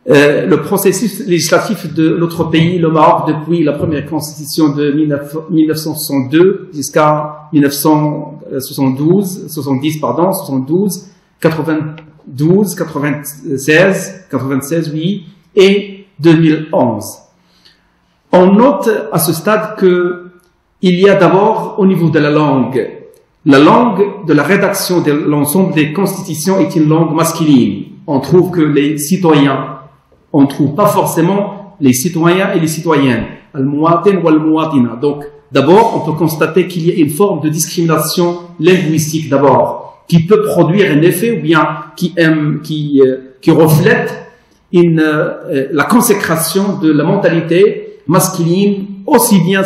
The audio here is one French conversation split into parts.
le processus législatif de notre pays, le Maroc, depuis la première constitution de 1962 jusqu'à 70, 92, 96, oui, et 2011. On note à ce stade que il y a d'abord au niveau de la langue de la rédaction de l'ensemble des constitutions est une langue masculine. On trouve que les citoyens, on ne trouve pas forcément les citoyens et les citoyennes. Al-muwatin ou al-muwatina. Donc, d'abord, on peut constater qu'il y a une forme de discrimination linguistique d'abord, qui peut produire un effet ou bien qui reflète la consécration de la mentalité masculine, aussi bien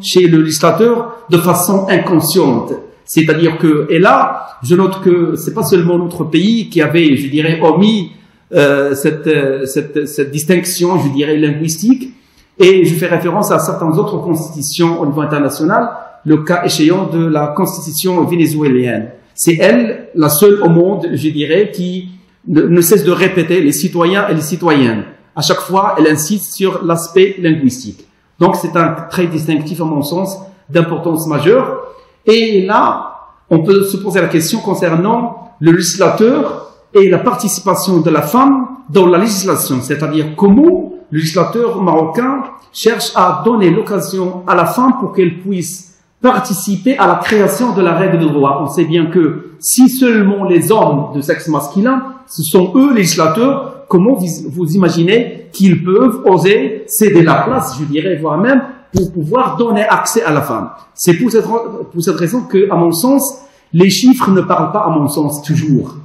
chez le législateur de façon inconsciente. C'est-à-dire que, et là, je note que c'est pas seulement notre pays qui avait, je dirais, omis cette distinction, je dirais, linguistique, et je fais référence à certaines autres constitutions au niveau international, le cas échéant de la constitution vénézuélienne. C'est elle, la seule au monde, je dirais, qui ne cesse de répéter les citoyens et les citoyennes. À chaque fois, elle insiste sur l'aspect linguistique. Donc, c'est un trait distinctif, à mon sens, d'importance majeure. Et là, on peut se poser la question concernant le législateur et la participation de la femme dans la législation, c'est-à-dire comment le législateur marocain cherche à donner l'occasion à la femme pour qu'elle puisse participer à la création de la règle de droit. On sait bien que si seulement les hommes de sexe masculin, ce sont eux les législateurs, comment vous imaginez qu'ils peuvent oser céder la place, je dirais, voire même pour pouvoir donner accès à la femme. C'est pour cette raison que, à mon sens, les chiffres ne parlent pas, à mon sens, toujours.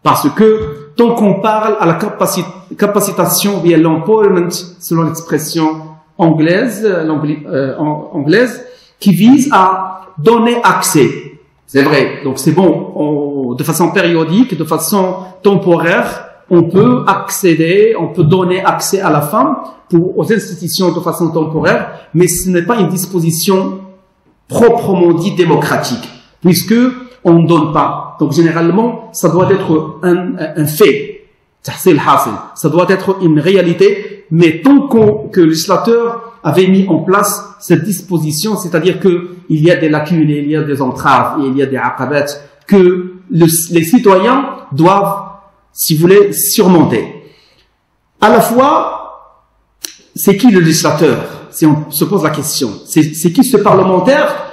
Parce que, tant qu'on parle à la capacitation via l'empowerment, selon l'expression anglaise, qui vise à donner accès. C'est vrai. Donc c'est bon, de façon périodique, de façon temporaire, on peut accéder, on peut donner accès à la femme aux institutions de façon temporaire, mais ce n'est pas une disposition proprement dit démocratique, puisque on ne donne pas. Donc généralement, ça doit être un fait. Ça doit être une réalité, mais tant que le législateur avait mis en place cette disposition, c'est-à-dire que il y a des lacunes, il y a des entraves, il y a des aqabat que les citoyens doivent, si vous voulez, surmonter. À la fois, c'est qui le législateur? Si on se pose la question, c'est qui ce parlementaire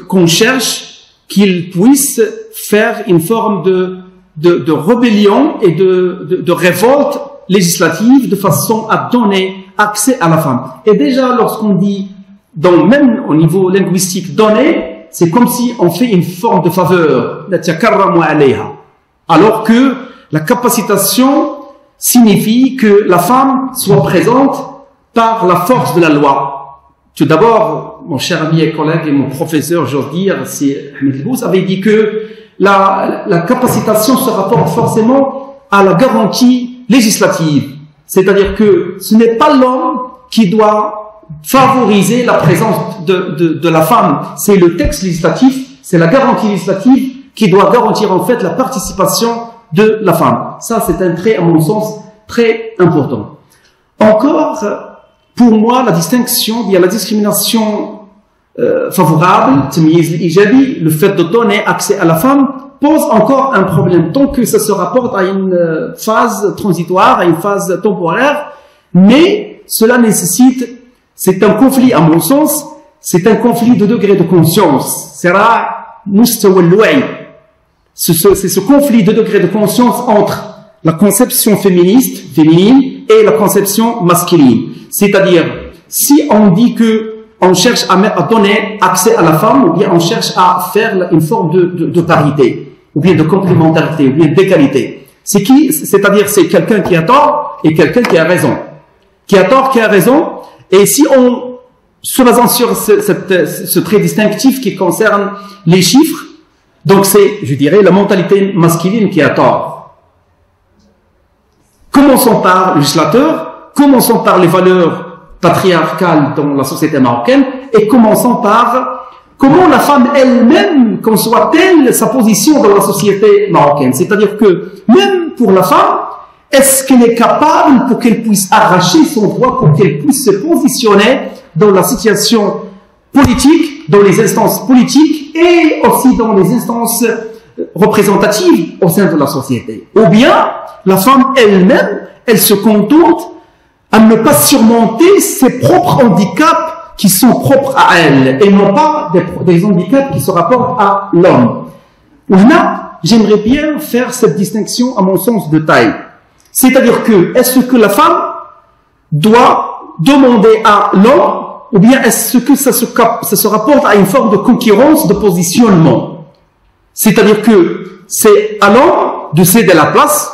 qu'on cherche qu'il puisse faire une forme de rébellion et de révolte législative de façon à donner accès à la femme. Et déjà, lorsqu'on dit, même au niveau linguistique, donner, c'est comme si on fait une forme de faveur, alors que la capacitation signifie que la femme soit présente par la force de la loi. Tout d'abord, mon cher ami et collègue et mon professeur, j'ose dire, c'est Ahmed Bous, avait dit que la capacitation se rapporte forcément à la garantie législative. C'est-à-dire que ce n'est pas l'homme qui doit favoriser la présence de la femme. C'est le texte législatif, c'est la garantie législative qui doit garantir en fait la participation de la femme. Ça, c'est un trait, à mon sens, très important. Encore, pour moi, la distinction, il y a la discrimination favorable, le fait de donner accès à la femme, pose encore un problème, tant que ça se rapporte à une phase transitoire, à une phase temporaire, mais cela nécessite, c'est un conflit, à mon sens, c'est un conflit de degré de conscience. C'est ce conflit de degré de conscience entre la conception féminine et la conception masculine. C'est-à-dire, si on dit que on cherche à donner accès à la femme, ou bien on cherche à faire une forme de parité, ou bien de complémentarité, ou bien d'égalité. C'est qui? C'est-à-dire, c'est quelqu'un qui a tort et quelqu'un qui a raison. Qui a tort, qui a raison. Et si on, se basant sur ce trait distinctif qui concerne les chiffres, donc c'est, je dirais, la mentalité masculine qui a tort. Commençons par le législateur, commençons par les valeurs patriarcale dans la société marocaine, et commençons par comment la femme elle-même conçoit-elle sa position dans la société marocaine. C'est-à-dire que même pour la femme, est-ce qu'elle est capable pour qu'elle puisse arracher son droit, pour qu'elle puisse se positionner dans la situation politique, dans les instances politiques et aussi dans les instances représentatives au sein de la société? Ou bien, la femme elle-même, elle se contente à ne pas surmonter ses propres handicaps qui sont propres à elle et non pas des handicaps qui se rapportent à l'homme. Là, j'aimerais bien faire cette distinction à mon sens de taille. C'est-à-dire que, est-ce que la femme doit demander à l'homme, ou bien est-ce que ça se rapporte à une forme de concurrence, de positionnement? C'est-à-dire que c'est à l'homme de céder la place,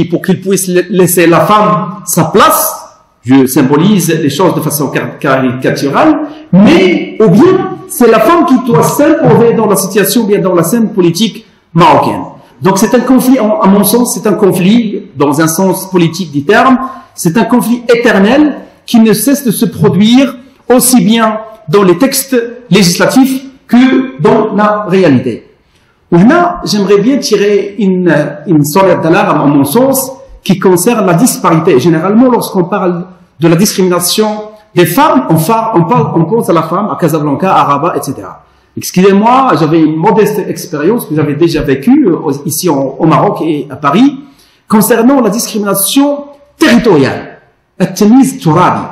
pour qu'il puisse laisser la femme sa place. Je symbolise les choses de façon caricaturale, mais ou bien c'est la femme qui doit s'imposer dans la situation, bien dans la scène politique marocaine. Donc c'est un conflit, à mon sens, c'est un conflit, dans un sens politique du terme, c'est un conflit éternel qui ne cesse de se produire aussi bien dans les textes législatifs que dans la réalité. Là, j'aimerais bien tirer une sonnette d'alarme, à mon sens, qui concerne la disparité. Généralement, lorsqu'on parle de la discrimination des femmes, on pense à la femme à Casablanca, à Rabat, etc. Excusez-moi, j'avais une modeste expérience que j'avais déjà vécue ici au Maroc et à Paris, concernant la discrimination territoriale, التمييز الترابي.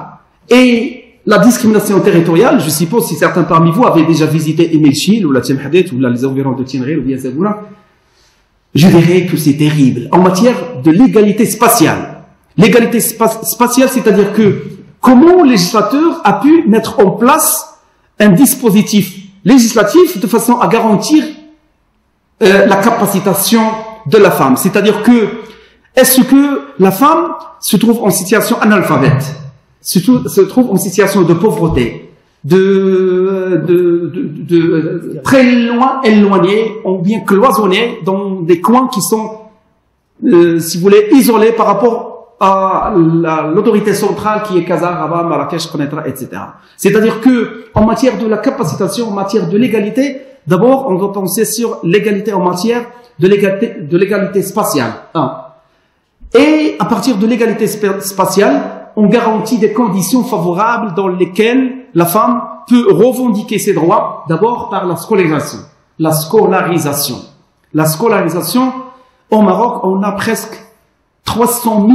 Et la discrimination territoriale, je suppose si certains parmi vous avaient déjà visité Emilchil ou la Tchemhadet ou les environs de Tinril ou bien Zagouna, je dirais que c'est terrible en matière de l'égalité spatiale. L'égalité spatiale, c'est-à-dire que comment le législateur a pu mettre en place un dispositif législatif de façon à garantir la capacitation de la femme. C'est-à-dire que est-ce que la femme se trouve en situation analphabète, se trouve en situation de pauvreté, très loin éloigné, ou bien cloisonné dans des coins qui sont, si vous voulez, isolés par rapport à l'autorité centrale qui est Casa, Rabat, Marrakech, Konetra, etc. C'est-à-dire que en matière de la capacitation, en matière de l'égalité, d'abord on doit penser sur l'égalité en matière de l'égalité spatiale. Et à partir de l'égalité spatiale, on garantit des conditions favorables dans lesquelles la femme peut revendiquer ses droits, d'abord par la scolarisation. La scolarisation. La scolarisation, au Maroc, on a presque 300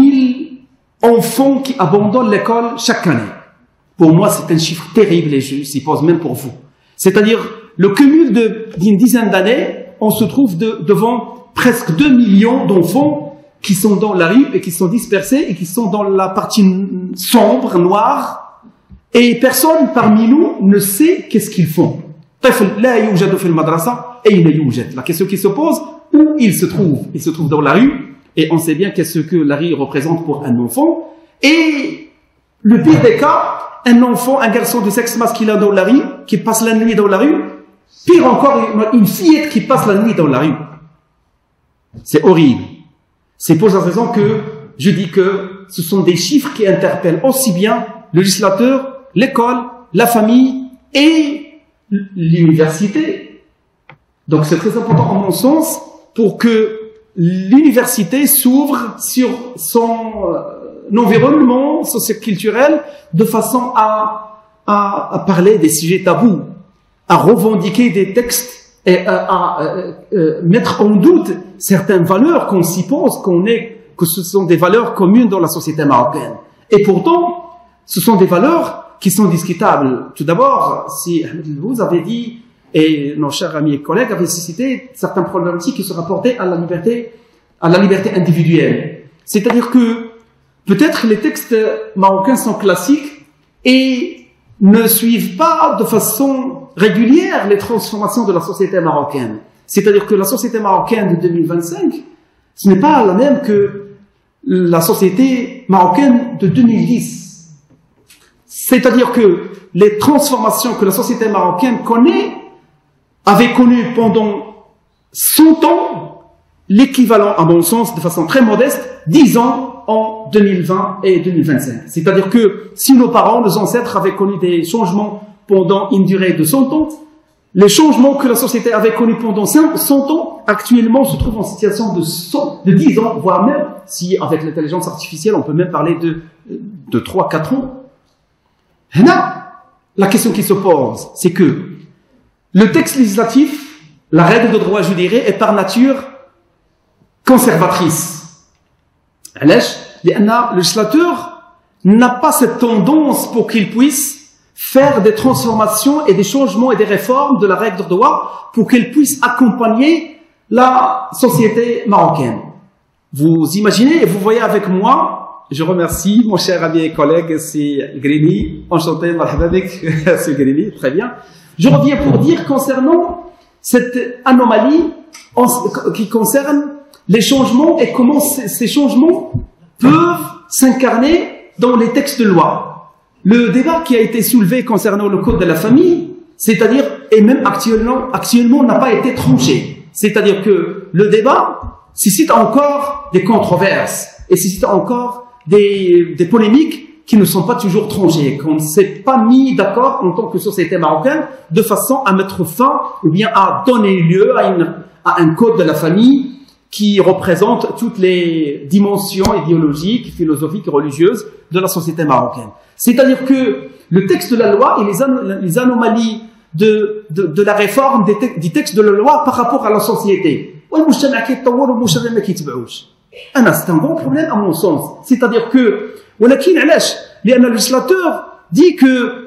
000 enfants qui abandonnent l'école chaque année. Pour moi, c'est un chiffre terrible et je suppose même pour vous. C'est-à-dire, le cumul d'une dizaine d'années, on se trouve devant presque 2 millions d'enfants qui sont dans la rue et qui sont dispersés et qui sont dans la partie sombre, noire, et personne parmi nous ne sait qu'est-ce qu'ils font. La question qui se pose, où il se trouve? Il se trouve dans la rue, et on sait bien qu'est-ce que la rue représente pour un enfant, et le pire des cas, un enfant, un garçon de sexe masculin dans la rue, qui passe la nuit dans la rue, pire encore, une fillette qui passe la nuit dans la rue. C'est horrible. C'est pour cette raison que je dis que ce sont des chiffres qui interpellent aussi bien le législateur, l'école, la famille et l'université. Donc c'est très important, à mon sens, pour que l'université s'ouvre sur son environnement socio-culturel de façon à parler des sujets tabous, à revendiquer des textes et à mettre en doute certaines valeurs qu'on s'y pense, que ce sont des valeurs communes dans la société marocaine. Et pourtant, ce sont des valeurs qui sont discutables. Tout d'abord, si vous avez dit, et nos chers amis et collègues avaient cité certaines problématiques qui se rapportaient à la liberté individuelle. C'est-à-dire que peut-être les textes marocains sont classiques et ne suivent pas de façon régulière les transformations de la société marocaine. C'est-à-dire que la société marocaine de 2025, ce n'est pas la même que la société marocaine de 2010. C'est-à-dire que les transformations que la société marocaine connaît avaient connu pendant 100 ans l'équivalent, à mon sens, de façon très modeste, 10 ans en 2020 et 2025. C'est-à-dire que si nos parents, nos ancêtres avaient connu des changements pendant une durée de 100 ans, les changements que la société avait connus pendant 100 ans, actuellement se trouvent en situation de 10 ans, voire même, si avec l'intelligence artificielle, on peut même parler de 3-4 ans. Et là, la question qui se pose, c'est que le texte législatif, la règle de droit, je dirais, est par nature conservatrice. Le législateur n'a pas cette tendance pour qu'il puisse faire des transformations et des changements et des réformes de la règle de droit pour qu'elle puisse accompagner la société marocaine. Vous imaginez et vous voyez avec moi, je remercie mon cher ami et collègue, c'est Grini, enchanté, marhaba bik, c'est Grini, très bien. Je reviens pour dire concernant cette anomalie qui concerne les changements et comment ces changements peuvent s'incarner dans les textes de loi. Le débat qui a été soulevé concernant le code de la famille, c'est-à-dire, et même actuellement n'a pas été tranché. C'est-à-dire que le débat suscite encore des controverses et suscite encore des polémiques qui ne sont pas toujours tranchées, qu'on ne s'est pas mis d'accord en tant que société marocaine de façon à mettre fin ou bien à donner lieu à un code de la famille qui représente toutes les dimensions idéologiques, philosophiques et religieuses de la société marocaine. C'est-à-dire que le texte de la loi et les anomalies de la réforme du texte de la loi par rapport à la société. C'est un grand problème à mon sens. C'est-à-dire que le législateur dit que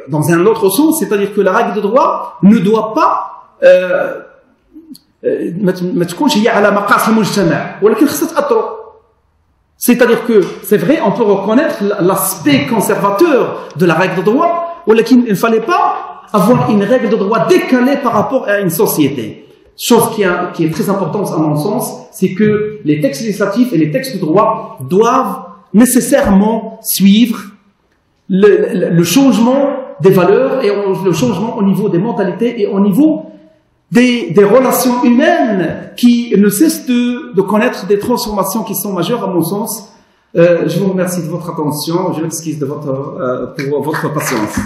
dans un autre sens, c'est-à-dire que la règle de droit ne doit pas c'est-à-dire que c'est vrai, on peut reconnaître l'aspect conservateur de la règle de droit, mais il ne fallait pas avoir une règle de droit décalée par rapport à une société. Chose qui est très importante à mon sens, c'est que les textes législatifs et les textes de droit doivent nécessairement suivre le changement des valeurs et le changement au niveau des mentalités et au niveau des relations humaines qui ne cessent de connaître des transformations qui sont majeures à mon sens. Je vous remercie de votre attention. Je m'excuse pour votre patience.